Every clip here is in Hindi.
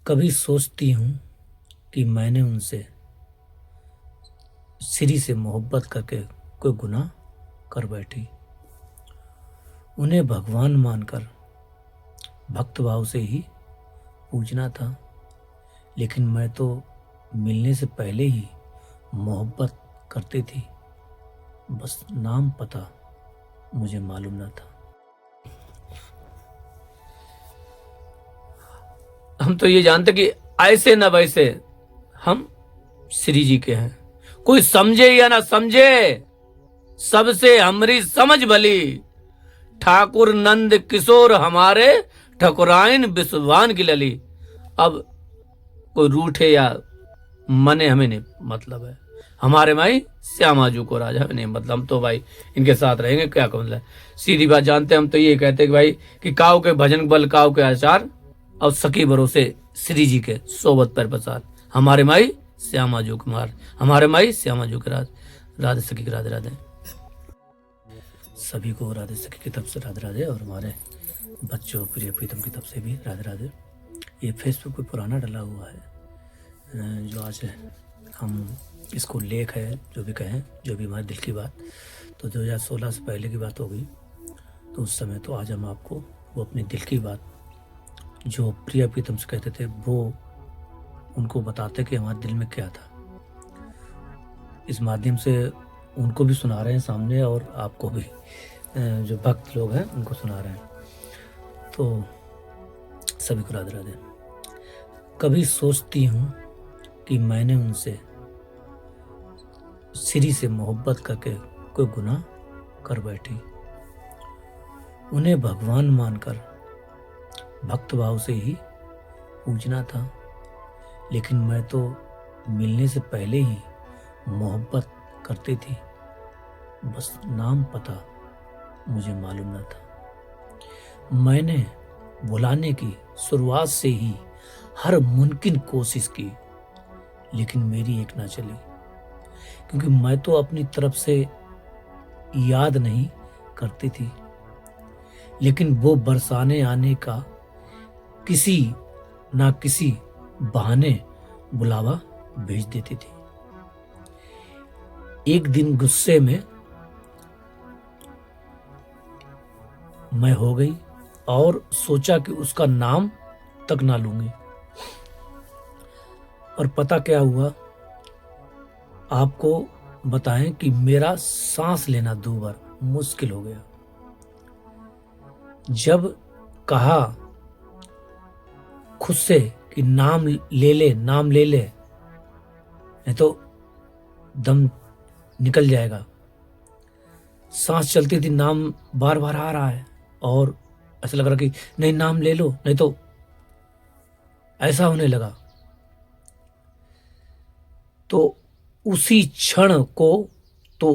कभी सोचती हूँ कि मैंने उनसे सिरी से मोहब्बत करके कोई गुनाह कर बैठी। उन्हें भगवान मानकर भक्त भाव से ही पूजना था, लेकिन मैं तो मिलने से पहले ही मोहब्बत करती थी। बस नाम पता मुझे मालूम न था। हम तो ये जानते कि ऐसे न वैसे हम श्री जी के हैं। कोई समझे या ना समझे, सबसे हमारी समझ भली। ठाकुर नंद किशोर हमारे, ठकुराइन बिस्वान की लली। अब कोई रूठे या मने हमें नहीं मतलब है। हमारे माई श्यामाजू को राजा हमें नहीं मतलब। हम तो भाई इनके साथ रहेंगे, क्या मतलब सीधी बात जानते हम तो ये कहते कि भाई कि काव के भजन बल काव के आचार, और सखी भरोसे श्री जी के सोबत पर पसार। हमारे माई श्यामाजू कुमार, हमारे माई श्यामाजू के राज। राधे सखी के राधे राधे। सभी को राधे सखी की तरफ से राधे राधे, और हमारे बच्चों प्रिय प्रीतम की तरफ से भी राधे राधे। ये फेसबुक पे पुराना डला हुआ है जो आज हम इसको लेख है जो भी कहें, जो भी हमारे दिल की बात, तो 2016 से पहले की बात होगी। तो उस समय तो आज हम आपको वो अपने दिल की बात जो प्रिय प्रीतम से कहते थे वो उनको बताते कि हमारे दिल में क्या था। इस माध्यम से उनको भी सुना रहे हैं सामने, और आपको भी जो भक्त लोग हैं उनको सुना रहे हैं। तो सभी को राधे राधे। कभी सोचती हूँ कि मैंने उनसे सिरी से मोहब्बत करके कोई गुनाह कर बैठी। उन्हें भगवान मानकर भक्त भाव से ही पूजना था, लेकिन मैं तो मिलने से पहले ही मोहब्बत करती थी। बस नाम पता मुझे मालूम न था। मैंने भुलाने की शुरुआत से ही हर मुमकिन कोशिश की, लेकिन मेरी एक ना चली, क्योंकि मैं तो अपनी तरफ से याद नहीं करती थी, लेकिन वो बरसाने आने का किसी ना किसी बहाने बुलावा भेज देती थी। एक दिन गुस्से में मैं हो गई और सोचा कि उसका नाम तक ना लूंगी। और पता क्या हुआ, आपको बताएं कि मेरा सांस लेना 2 बार मुश्किल हो गया। जब कहा खुद से कि नाम ले ले, नाम ले ले, नहीं तो दम निकल जाएगा। सांस चलती थी, नाम बार बार आ रहा है, और ऐसा लग रहा कि नहीं नाम ले लो, नहीं तो ऐसा होने लगा। तो उसी क्षण को, तो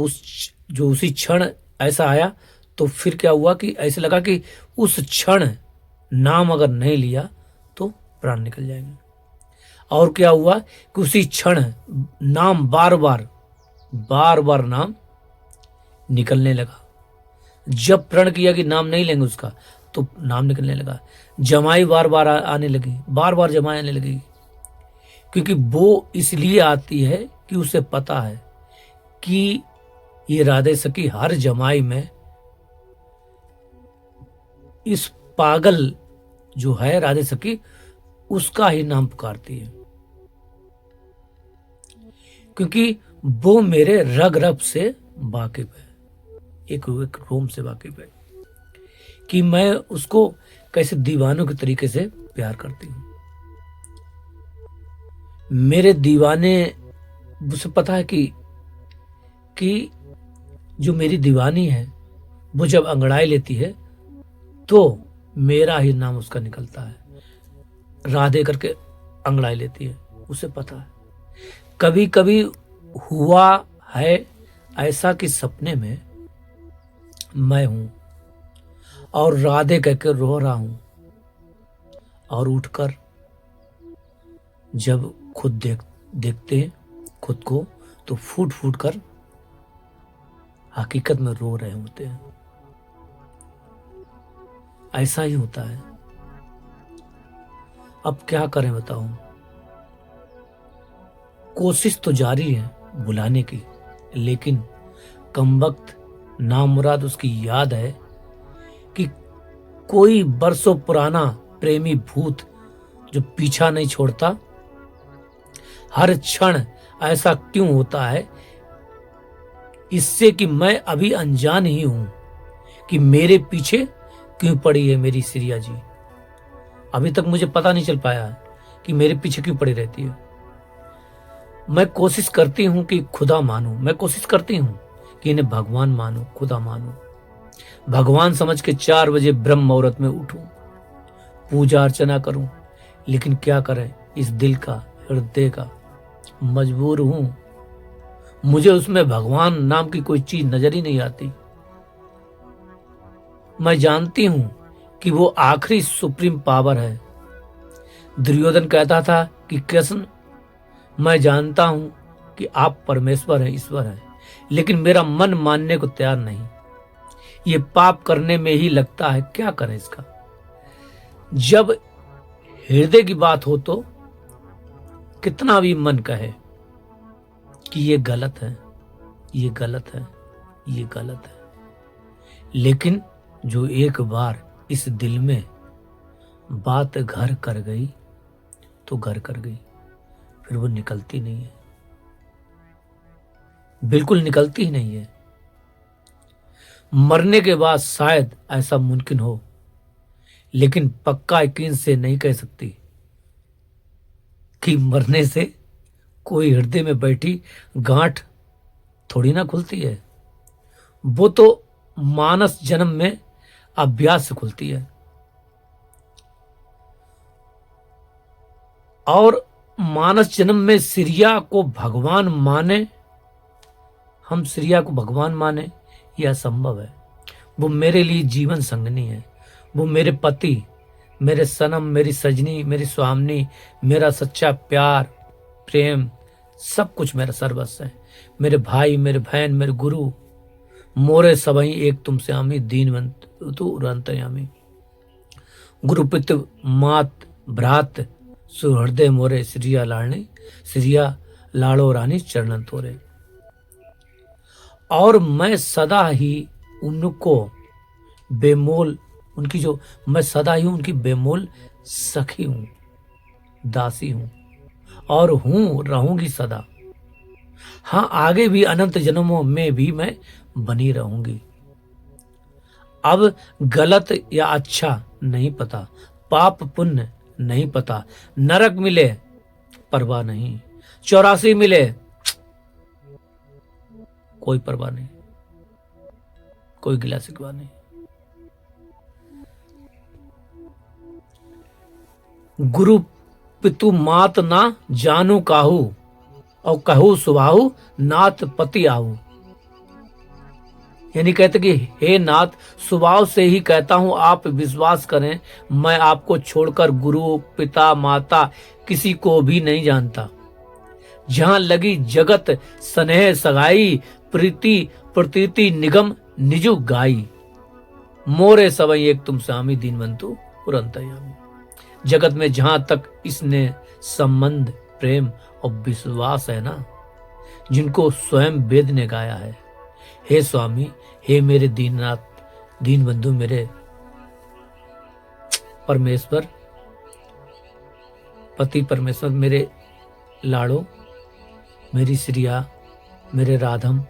उसी क्षण ऐसा आया, तो फिर क्या हुआ कि ऐसे लगा कि उस क्षण नाम अगर नहीं लिया तो प्राण निकल जाएंगे। और क्या हुआ कि उसी क्षण नाम बार बार नाम निकलने लगा। जब प्रण किया कि नाम नहीं लेंगे उसका, तो नाम निकलने लगा। जमाई बार बार आने लगी, बार बार जमाई आने लगी, क्योंकि वो इसलिए आती है कि उसे पता है कि ये राधे सखी हर जमाई में इस पागल जो है राधे सखी उसका ही नाम पुकारती है, क्योंकि वो मेरे रग रग से वाकिफ है, एक रोम से वाकिफ है कि मैं उसको कैसे दीवानों के तरीके से प्यार करती हूँ। मेरे दीवाने, मुझे पता है कि जो मेरी दीवानी है वो जब अंगड़ाई लेती है तो मेरा ही नाम उसका निकलता है। राधे करके अंगड़ाई लेती है, उसे पता है। कभी कभी हुआ है ऐसा कि सपने में मैं हूं और राधे कहकर रो रहा हूं, और उठकर जब खुद देखते हैं खुद को, तो फूट फूट कर हकीकत में रो रहे होते हैं। ऐसा ही होता है। अब क्या करें बताओ। कोशिश तो जारी है बुलाने की, लेकिन कमबख्त नामुराद उसकी याद है कि कोई बरसों पुराना प्रेमी भूत जो पीछा नहीं छोड़ता। हर क्षण ऐसा क्यों होता है, इससे कि मैं अभी अनजान ही हूं कि मेरे पीछे क्यों पड़ी है मेरी सिरिया जी। अभी तक मुझे पता नहीं चल पाया है कि मेरे पीछे क्यों पड़ी रहती है। मैं कोशिश करती हूं कि खुदा मानूं, मैं कोशिश करती हूं कि इन्हें भगवान मानूं, खुदा मानूं, भगवान समझ के 4 बजे ब्रह्म मुहूर्त में उठूं, पूजा अर्चना करूं, लेकिन क्या करें, इस दिल का, हृदय का मजबूर हूं। मुझे उसमें भगवान नाम की कोई चीज नजर ही नहीं आती। मैं जानती हूं कि वो आखिरी सुप्रीम पावर है। दुर्योधन कहता था कि कृष्ण, मैं जानता हूं कि आप परमेश्वर हैं, ईश्वर हैं, लेकिन मेरा मन मानने को तैयार नहीं। ये पाप करने में ही लगता है, क्या करें इसका। जब हृदय की बात हो तो कितना भी मन कहे कि ये गलत है, ये गलत है, ये गलत है, लेकिन जो एक बार इस दिल में बात घर कर गई तो घर कर गई, फिर वो निकलती नहीं है, बिल्कुल निकलती ही नहीं है। मरने के बाद शायद ऐसा मुमकिन हो, लेकिन पक्का यकीन से नहीं कह सकती कि मरने से कोई हृदय में बैठी गांठ थोड़ी ना खुलती है। वो तो मानस जन्म में अभ्यास से खुलती है। और मानस जन्म में सिरिया को भगवान माने, हम सिरिया को भगवान माने, यह असंभव है। वो मेरे लिए जीवन संगनी है, वो मेरे पति, मेरे सनम, मेरी सजनी, मेरी स्वामिनी, मेरा सच्चा प्यार, प्रेम, सब कुछ मेरा सर्वस्व है। मेरे भाई, मेरे बहन, मेरे गुरु, मोरे सबही एक तुमसे आमी, दीनवंत तू अंतर्यामी। गुरु पितृ मात भ्रात सुहृदय मोरे, सिरिया लाड़नी, सिरिया लाड़ो रानी चरणन तोरे। और मैं सदा ही उनको बेमोल, उनकी जो, मैं सदा ही उनकी बेमोल सखी हूं, दासी हूं, और हूं, रहूंगी सदा। हाँ, आगे भी अनंत जन्मों में भी मैं बनी रहूंगी। अब गलत या अच्छा नहीं पता, पाप पुण्य नहीं पता, नरक मिले परवाह नहीं, 84 मिले कोई परवाह नहीं, कोई गिला शिकवा नहीं। गुरु पितु मात ना जानू काहू, और कहू सुबाहु नाथ पति आहू। यानी कहते कि हे नाथ, स्वभाव से ही कहता हूं, आप विश्वास करें, मैं आपको छोड़कर गुरु पिता माता किसी को भी नहीं जानता। जहां लगी जगत स्नेह सगाई, प्रीति प्रतीति निगम निजु गाई। मोरे सबई एक तुम स्वामी, दीनवंतु पुरंतयामी। जगत में जहां तक इसने संबंध, प्रेम और विश्वास है ना, जिनको स्वयं वेद ने गाया है, हे स्वामी, हे मेरे दीननाथ, दीन बंधु, मेरे परमेश्वर, पति परमेश्वर, मेरे लाड़ो, मेरी श्रिया, मेरे राधम,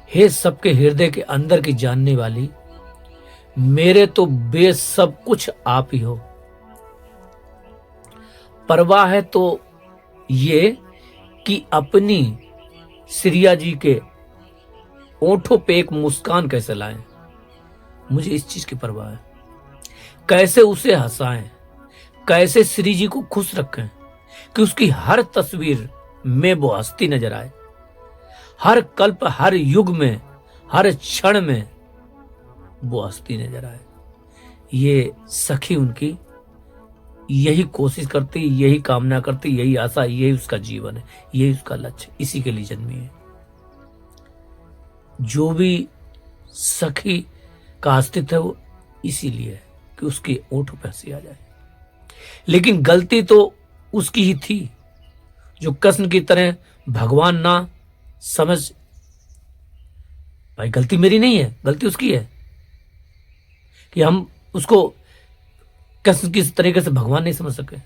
हे सबके हृदय के अंदर की जानने वाली, मेरे तो बे सब कुछ आप ही हो। परवाह है तो ये कि अपनी श्रिया जी के ओंठों पे एक मुस्कान कैसे लाएं, मुझे इस चीज की परवाह है। कैसे उसे हंसाएं, कैसे श्री जी को खुश रखें कि उसकी हर तस्वीर में वो हंसती नजर आए, हर कल्प, हर युग में, हर क्षण में वो हंसती नजर आए। ये सखी उनकी यही कोशिश करती, यही कामना करती, यही आशा, यही उसका जीवन है, यही उसका लक्ष्य, इसी के लिए जन्मी है। जो भी सखी का अस्तित्व है वो इसीलिए है कि उसके ओंठों पर हंसी आ जाए। लेकिन गलती तो उसकी ही थी जो कृष्ण की तरह भगवान ना समझ। भाई गलती मेरी नहीं है, गलती उसकी है कि हम उसको कृष्ण किस तरीके से भगवान नहीं समझ सके।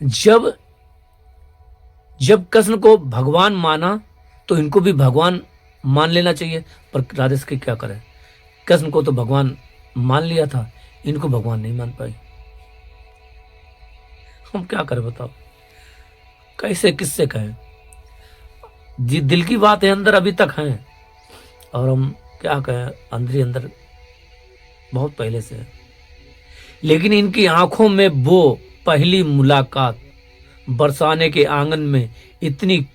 जब जब कृष्ण को भगवान माना तो इनको भी भगवान मान लेना चाहिए, पर राधे सखी क्या करे, कृष्ण को तो भगवान मान लिया था, इनको भगवान नहीं मान पाई। हम क्या करें बताओ, कैसे किससे कहें। जी दिल की बात है, अंदर अभी तक है, और हम क्या कहें, अंदर ही अंदर बहुत पहले से है। लेकिन इनकी आंखों में वो पहली मुलाकात बरसाने के आंगन में इतनी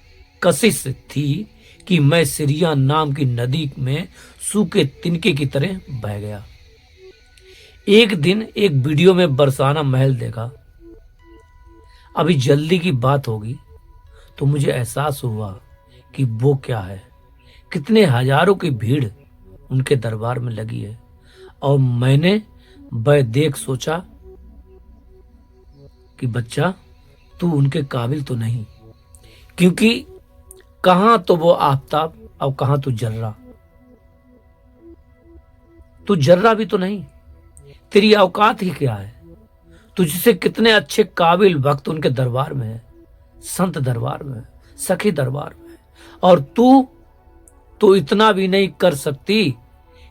कशिश थी कि मैं सिरिया नाम की नदी में सूखे तिनके की तरह बह गया। एक दिन एक वीडियो में बरसाना महल देखा। अभी जल्दी की बात होगी तो मुझे एहसास हुआ कि वो क्या है। कितने हजारों की भीड़ उनके दरबार में लगी है, और मैंने वह देख सोचा कि बच्चा तू उनके काबिल तो नहीं, क्योंकि कहां तो वो आफताब और कहां तू जर्रा। तू जर्रा भी तो नहीं, तेरी औकात ही क्या है। तुझसे कितने अच्छे काबिल वक्त उनके दरबार में है, संत दरबार में है, सखी दरबार में है, और तू तो इतना भी नहीं कर सकती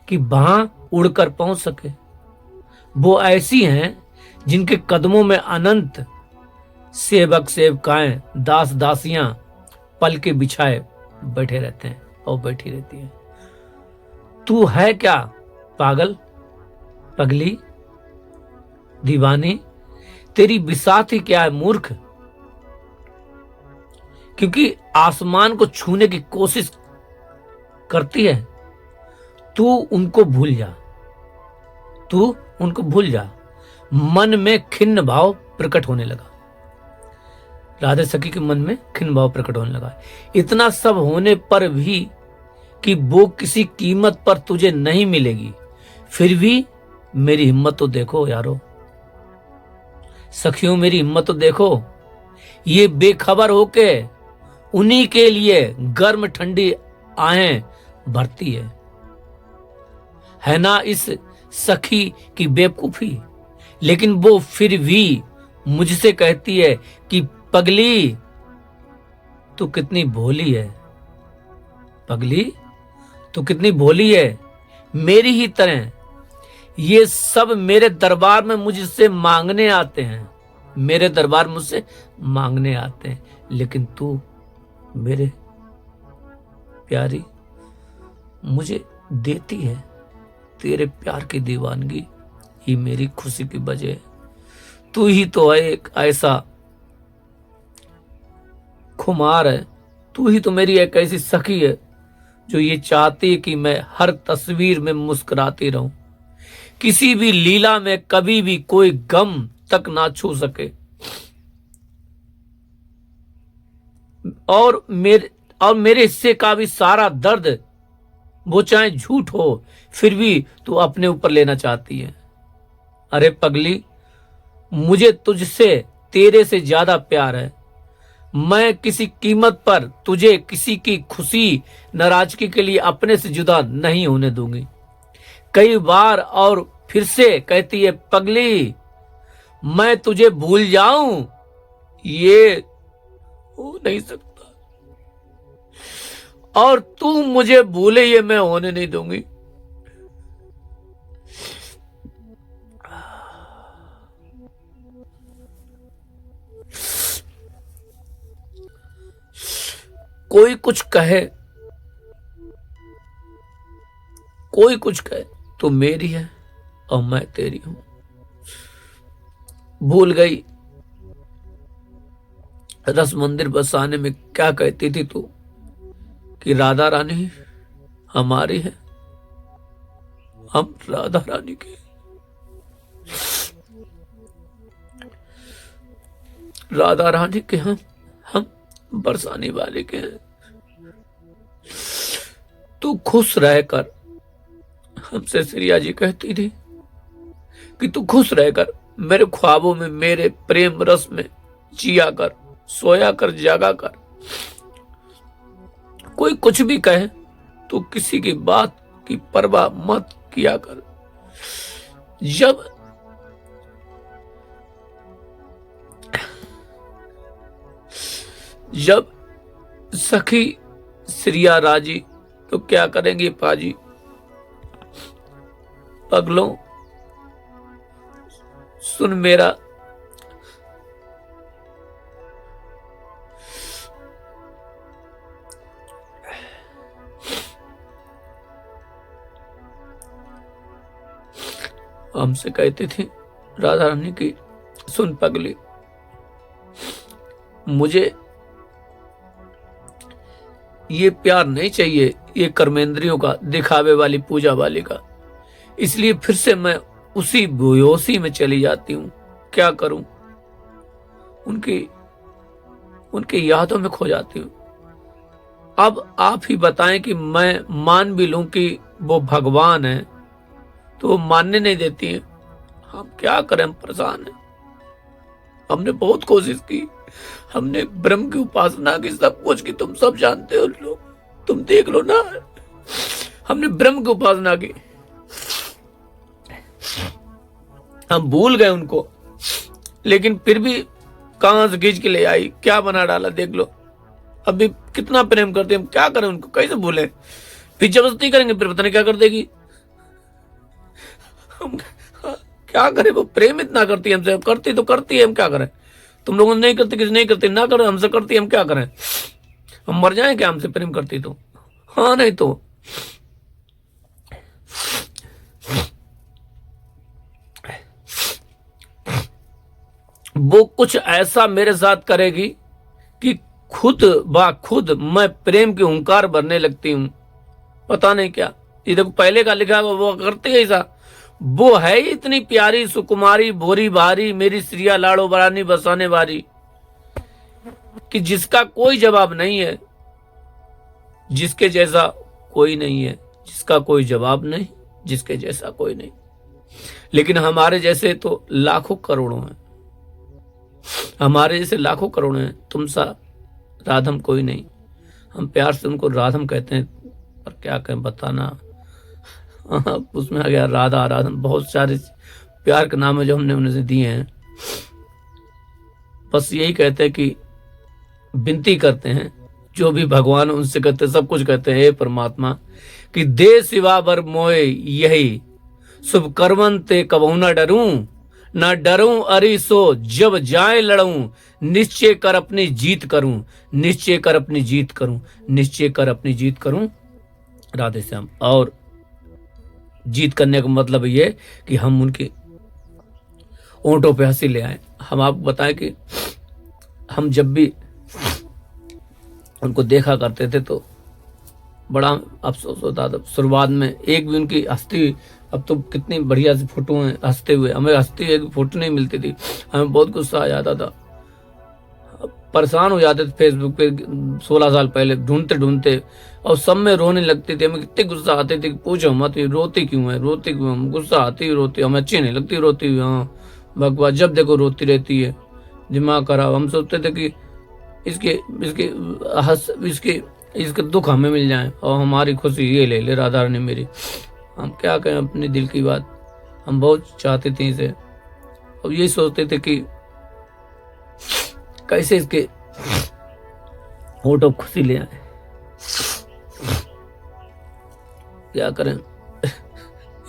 कि वहां उड़कर पहुंच सके। वो ऐसी हैं जिनके कदमों में अनंत सेवक सेवकाएं दास दासियां पल के बिछाए बैठे रहते हैं और बैठी रहती हैं। तू है क्या पागल, पगली, दीवानी, तेरी बिसात ही क्या है मूर्ख। क्योंकि आसमान को छूने की कोशिश करती है, तू उनको भूल जा, तू उनको भूल जा। मन में खिन्न भाव प्रकट होने लगा, राधे सखी के मन में खिन्न भाव प्रकट होने लगा। इतना सब होने पर भी कि वो किसी कीमत पर तुझे नहीं मिलेगी, फिर भी मेरी हिम्मत तो देखो यारो, सखियों मेरी हिम्मत तो देखो। ये बेखबर होके उन्हीं के लिए गर्म ठंडी आहें भरती है ना इस सखी की बेवकूफी। लेकिन वो फिर भी मुझसे कहती है कि पगली तू कितनी भोली है, पगली तू कितनी भोली है। मेरी ही तरह ये सब मेरे दरबार में मुझसे मांगने आते हैं, मेरे दरबार मुझसे मांगने आते हैं, लेकिन तू मेरे प्यारी मुझे देती है। तेरे प्यार की दीवानगी ही मेरी खुशी की वजह है। तू ही तो है एक ऐसा खुमार है, तू ही तो मेरी एक ऐसी सखी है जो ये चाहती है कि मैं हर तस्वीर में मुस्कुराती रहूं, किसी भी लीला में कभी भी कोई गम तक ना छू सके। और मेरे हिस्से का भी सारा दर्द, वो चाहे झूठ हो, फिर भी तू अपने ऊपर लेना चाहती है। अरे पगली, मुझे तुझसे तेरे से ज्यादा प्यार है। मैं किसी कीमत पर तुझे किसी की खुशी नाराजगी के लिए अपने से जुदा नहीं होने दूंगी। कई बार और फिर से कहती है पगली, मैं तुझे भूल जाऊं ये हो नहीं सकता, और तू मुझे भूले ये मैं होने नहीं दूंगी। कोई कुछ कहे, कोई कुछ कहे, तू मेरी है और मैं तेरी हूं। भूल गई रस मंदिर बसाने में क्या कहती थी तू कि राधा रानी हमारी है, हम राधा रानी के। राधा रानी के हम बरसाने वाले के हैं। तू खुश रहकर, हमसे श्रिया जी कहती थी कि तू खुश रहकर मेरे ख्वाबों में, मेरे प्रेम रस में जिया कर, सोया कर, जागा कर। कोई कुछ भी कहे तो किसी की बात की परवाह मत किया कर। जब सखी श्रिया राजी तो क्या करेंगे पाजी। पगलों सुन मेरा, हमसे कहती थी राधा रानी की, सुन पगली, मुझे ये प्यार नहीं चाहिए, ये कर्मेंद्रियों का, दिखावे वाली, पूजा वाली का। इसलिए फिर से मैं उसी बेहोशी में चली जाती हूँ। क्या करूं, उनकी यादों में खो जाती हूँ। अब आप ही बताएं कि मैं मान भी लूं कि वो भगवान है तो वो मानने नहीं देती है। हम क्या करें, हम परेशान हैं। हमने बहुत कोशिश की, हमने ब्रह्म की उपासना की, सब कुछ की, तुम सब जानते हो लोग, तुम देख लो ना। हमने ब्रह्म की उपासना की, हम भूल गए उनको, लेकिन फिर भी कहां से खींच के ले आई, क्या बना डाला देख लो। अभी कितना प्रेम करते हैं, हम क्या करें, उनको कैसे भूलें। फिर जबरदस्ती करेंगे, फिर पता नहीं क्या कर देगी। हम क्या करें, वो प्रेम इतना करती है हमसे, करती तो करती है, हम क्या करें। तुम लोगों ने नहीं करते, किसी नहीं करती, ना करो, हमसे करती है, हम क्या करें। हम मर जाएं क्या हमसे प्रेम करती तो। हाँ नहीं तो वो कुछ ऐसा मेरे साथ करेगी कि खुद मैं प्रेम की हुंकार भरने लगती हूं। पता नहीं क्या, ये देखो पहले का लिखा हुआ, वो करती है ऐसा। वो है ही इतनी प्यारी, सुकुमारी, भोरी भारी, मेरी श्रिया लाड़ो बरानी बसाने वाली, कि जिसका कोई जवाब नहीं है, जिसके जैसा कोई नहीं है, जिसका कोई जवाब नहीं, जिसके जैसा कोई नहीं। लेकिन हमारे जैसे तो लाखों करोड़ों हैं, हमारे जैसे लाखों करोड़ों हैं। तुम सा राधम कोई नहीं। हम प्यार से उनको राधम कहते हैं, पर क्या कहें बताना। उसमें आ गया राधा, राधम, बहुत सारे प्यार के नाम है जो हमने उन्हें दिए हैं। बस यही कहते हैं कि विनती करते हैं, जो भी भगवान उनसे कहते हैं, सब कुछ कहते हैं, हे परमात्मा, कि दे सिवा बर मोए यही, शुभ कर्मन ते कबहू न डरूं, न डरूं अरि सो जब जाए लड़ूं, निश्चय कर अपनी जीत करूं, निश्चय कर अपनी जीत करूं, निश्चय कर अपनी जीत करूं। राधे श्याम। और जीत करने का मतलब ये कि हम उनके ओंठों पे हंसी ले आए। हम आपको बताएं कि हम जब भी उनको देखा करते थे तो बड़ा अफसोस होता था। शुरुआत में एक भी उनकी हंसती, अब तो कितनी बढ़िया सी फोटो हैं हंसते हुए, हमें हंसती एक फोटो नहीं मिलती थी, हमें बहुत गुस्सा आ जाता था, परेशान हो जाते थे। फेसबुक पे 16 साल पहले ढूंढते ढूंढते, और सब में रोने लगते थे। हमें कितने गुस्सा आते थे, पूछो मत, रोती क्यों है, रोती क्यों, हम गुस्सा आती रोती, हमें अच्छी नहीं लगती रोती हुई। हाँ भगवान, जब देखो रोती रहती है, दिमाग खराब। हम सोचते थे कि इसके इसके दुख हमें मिल जाए और हमारी खुशी ये ले ले राधा रानी मेरी। हम क्या कहें अपने दिल की बात, हम बहुत चाहते थे इसे। अब यही सोचते थे कि कैसे इसके होठों खुशी ले आए। क्या करें,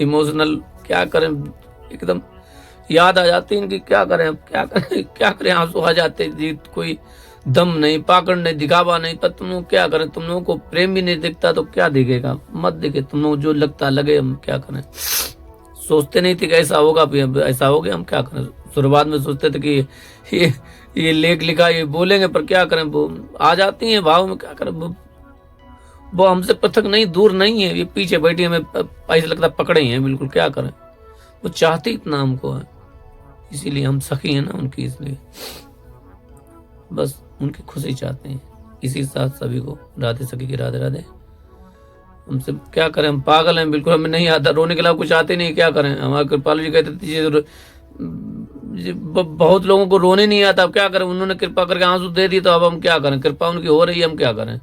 इमोशनल, क्या करें, एकदम याद आ जाती है इनकी। क्या करें, क्या करें, क्या करें, आंसू आ जाते जी। कोई दम नहीं, पाकड़ नहीं, दिखावा नहीं। पर तुम लोग क्या करें, तुम लोगों को प्रेम भी नहीं दिखता तो क्या दिखेगा, मत दिखे। तुम लोग जो लगता लगे, हम क्या करें। सोचते नहीं थे कि ऐसा होगा, ऐसा हो गया। हम क्या करें, शुरुआत में सोचते थे कि ये लेख लिखा, ये बोलेंगे, पर क्या करें, वो आ जाती है भाव में। क्या करें, वो हमसे पृथक नहीं, दूर नहीं है, ये पीछे बैठी हमें ऐसा लगता पकड़े ही है बिल्कुल। क्या करें, वो चाहती इतना हमको है, इसीलिए हम सखी हैं ना उनकी, इसलिए बस उनकी खुशी चाहते हैं। इसी साथ सभी को राधे सखी की राधे राधे। हमसे क्या करें, हम पागल हैं बिल्कुल, हमें नहीं आता, रोने के अलावा कुछ आते नहीं। क्या करें, हमारे कृपालू जी कहते थे बहुत लोगों को रोने नहीं आता, अब क्या करें, उन्होंने कृपा करके आंसू दे दिए तो अब हम क्या करें, कृपा उनकी हो रही है, हम क्या करें।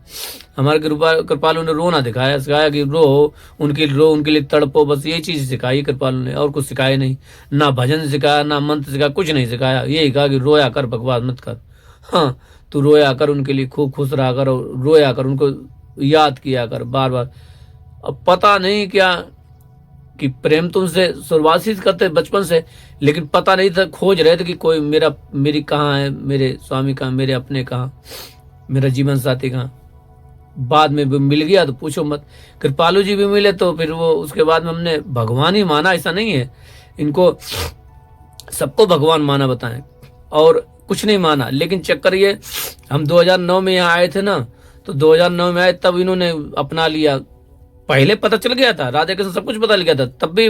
हमारे कृपालु ने रोना दिखाया, सिखाया कि रो उनके लिए तड़पो, बस यही चीज सिखाई कृपालु ने, और कुछ सिखाया नहीं। ना भजन सिखाया, ना मंत्र सिखाया, कुछ नहीं सिखाया। यही कहा कि रोया कर, बकवास मत कर। हाँ, तू रोया कर, उनके लिए खूब खुश रहा कर, और रोया कर, उनको याद किया कर बार बार। अब पता नहीं क्या कि प्रेम तुमसे शुरुआत से करते बचपन से, लेकिन पता नहीं था, खोज रहे थे कि कोई मेरी कहाँ है, मेरे स्वामी कहाँ, मेरे अपने कहाँ, मेरा जीवन साथी कहाँ। बाद में भी मिल गया तो पूछो मत। कृपालु जी भी मिले तो फिर वो उसके बाद में हमने भगवान ही माना, ऐसा नहीं है, इनको सबको भगवान माना बताएं, और कुछ नहीं माना। लेकिन चक्कर ये, हम 2009 में यहाँ आए थे ना, तो 2009 में आए तब इन्होंने अपना लिया। पहले पता चल गया था, राधे कृष्ण सब कुछ पता लग गया था, तब भी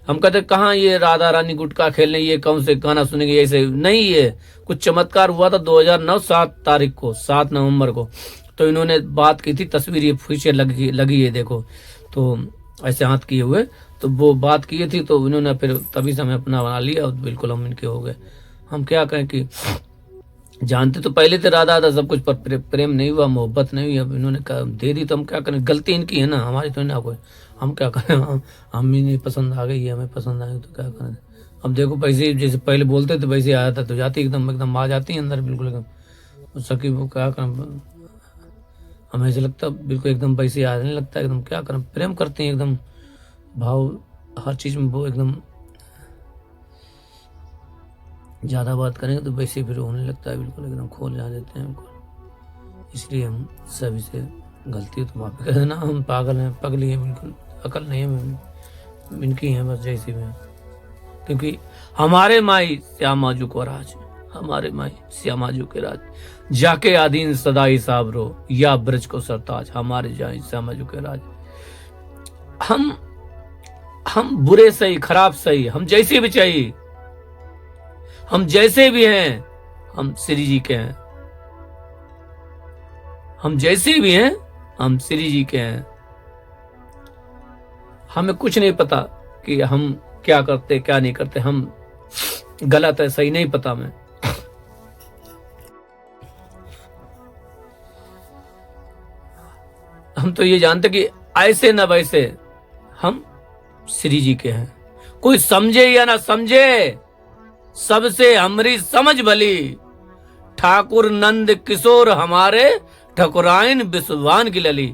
हम कहते कहाँ ये राधा रानी गुटखा खेलने, ये कौन से गाना सुनेंगे, ऐसे नहीं। ये कुछ चमत्कार हुआ था 2009 7 तारीख को, 7 नवंबर को, तो इन्होंने बात की थी, तस्वीर ये पीछे लगी है देखो, तो ऐसे हाथ किए हुए, तो वो बात की थी, तो इन्होंने फिर तभी से हमें अपना बना लिया, और बिल्कुल हम इनके हो गए। हम क्या कहें कि जानते तो पहले थे राधा था सब कुछ, पर प्रेम नहीं हुआ, मोहब्बत नहीं हुई। अब इन्होंने दे दी तो हम क्या करें, गलती इनकी है ना, हमारी तो ना कोई, हम क्या करें। हम ही नहीं पसंद आ गई है, हमें पसंद आई तो क्या करें। अब देखो पैसे जैसे पहले बोलते थे वैसे आया था, तो जाती एकदम आ जाती है अंदर बिल्कुल एकदम सकी। वो क्या करें, हमें ऐसा लगता बिल्कुल एकदम पैसे आने लगता है एकदम, क्या करें, प्रेम करते हैं एकदम, भाव हर चीज में वो एकदम ज़्यादा बात करेंगे तो वैसे फिर होने लगता है, बिल्कुल एकदम खोल जा देते हैं हमको। इसलिए हम सभी से गलती तो माफ़ी कर देना, हम पागल हैं, पगली हैं, बिल्कुल अकल नहीं है, इनकी हैं बस जैसी में। क्योंकि हमारे माई श्यामाजू को राज, हमारे माई श्यामाजू के राज, जाके आदीन सदाई साहब रो, या ब्रज को सरताज, हमारे जाए श्यामाजू के राज। हम बुरे सही, खराब सही, हम जैसे भी चाहिए, हम जैसे भी हैं, हम श्री जी के हैं। हम जैसे भी हैं, हम श्री जी के हैं। हमें कुछ नहीं पता कि हम क्या करते क्या नहीं करते, हम गलत है सही नहीं पता हमें। हम तो ये जानते कि ऐसे ना वैसे हम श्री जी के हैं। कोई समझे या ना समझे, सबसे हमरी समझ भली, ठाकुर नंद किशोर हमारे, ठकुराइन विश्वान की लली।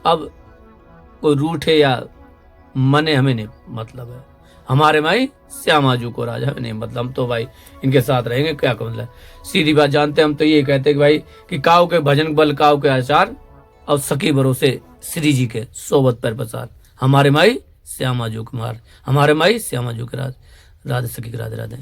अब कोई रूठे या मने हमें नहीं मतलब है, हमारे माई श्यामाजू को राज हमें नहीं मतलब, हम तो भाई इनके साथ रहेंगे, क्या मतलब सीधी बात जानते हैं हम तो ये कहते हैं कि भाई कि काऊ के भजन बल काऊ के आचार, और सकी भरोसे श्री जी के सोबत पर पसार। हमारे माई श्यामाजू कुमार, हमारे माई श्यामाजू के राज। राधे सखी राधे राधे।